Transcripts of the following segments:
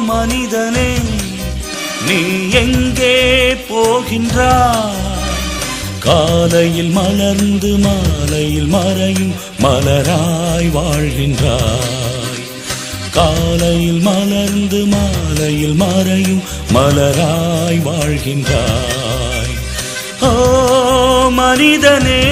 மனிதனே, நீ எங்கே போகின்றாய்? காலையில் மலர்ந்து மாலையில் மறையும் மலராய் வாழ்கின்றாய். காலையில் மலர்ந்து மாலையில் மறையும் மலராய் வாழ்கின்றாய். ஓ மனிதனே,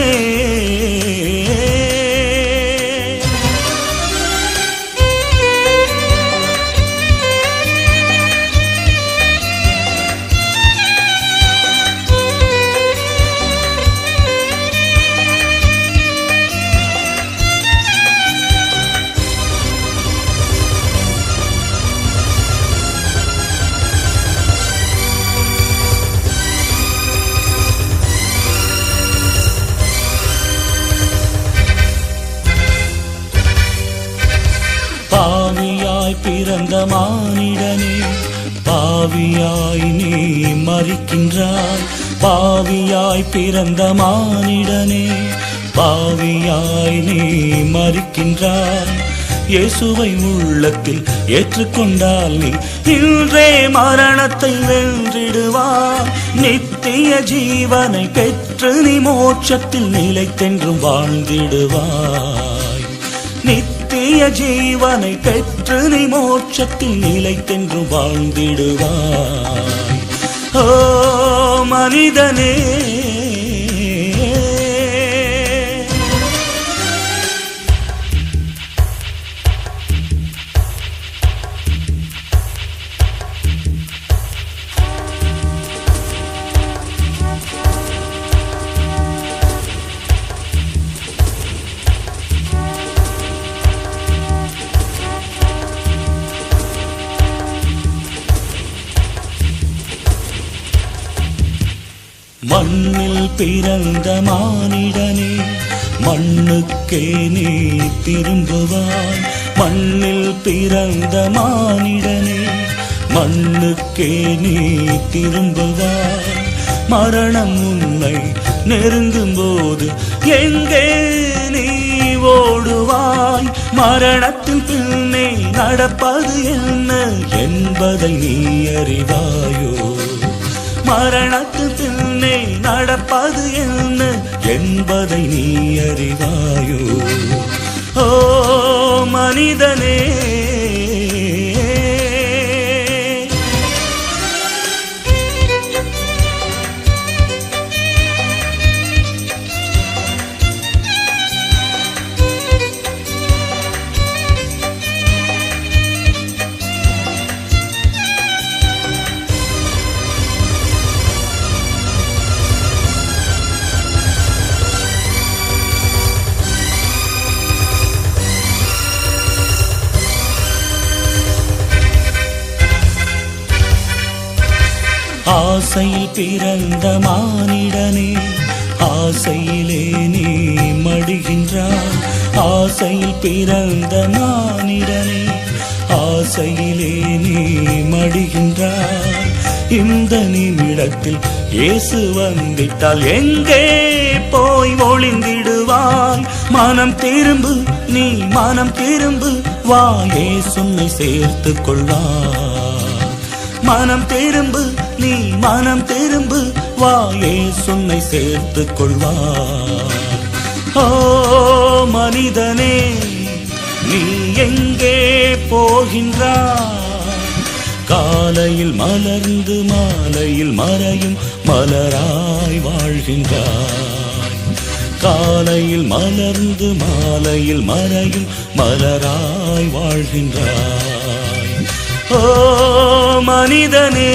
பாவியாய் பிறந்த மானிடனே, பாவியாய் நீ மரிக்கின்றாய். பாவியாய் பிறந்த மானிடனே, பாவியாய் நீ மரிக்கின்றாய். இயேசுவை உள்ளத்தில் ஏற்றுக்கொண்டால் நீ இன்றே மரணத்தை வென்றிடுவாய். நித்திய ஜீவனை பெற்று நீ மோட்சத்தில் நிலைத்தென்றும் வாழ்ந்திடுவாய். நித்திய ஜீவனை பெற்று நீ மோட்சத்தில் நிலைத்தென்று வாழ்ந்திடுவாய். ஓ மனிதனே, மண்ணில் பிறந்த மானிடனே, மண்ணுக்கே நீ திரும்புவாய். மண்ணில் பிறந்த மானிடனே, மண்ணுக்கே நீ திரும்புவாய். மரணம் உன்னை நெருங்கும் போது எங்கே நீ ஓடுவாய்? மரணத்தின் பின்னே நடப்பது என்ன என்பதை நீ அறிவாயோ? மரணத்தின் பின்னே நடப்பது என்ன என்பதை நீ அறிவாயோ? ஓ மனிதனே, ஆசையில் பிறந்த மானிடனே, ஆசையிலே நீ மடிகின்றாய். ஆசையில் பிறந்த மானிடனே, ஆசையிலே நீ மடிகின்றாய். இந்த நிமிடத்தில் இயேசு வந்திட்டால் எங்கே போய் ஒளிந்திடுவாய்? மனம் திரும்பு, நீ மனம் திரும்பு, வா இயேசுவை சேர்த்துக் கொள்வாய். மனம் திரும்பு, நீ மனம் திரும்பு, வா இயேசுவை சேர்த்துக் கொள்வாய். ஓ மனிதனே, நீ எங்கே போகின்றாய்? காலையில் மலர்ந்து மாலையில் மறையும் மலராய் வாழ்கின்றாய். காலையில் மலர்ந்து மாலையில் மறையும் மலராய் வாழ்கின்றாய். ஓ மனிதனே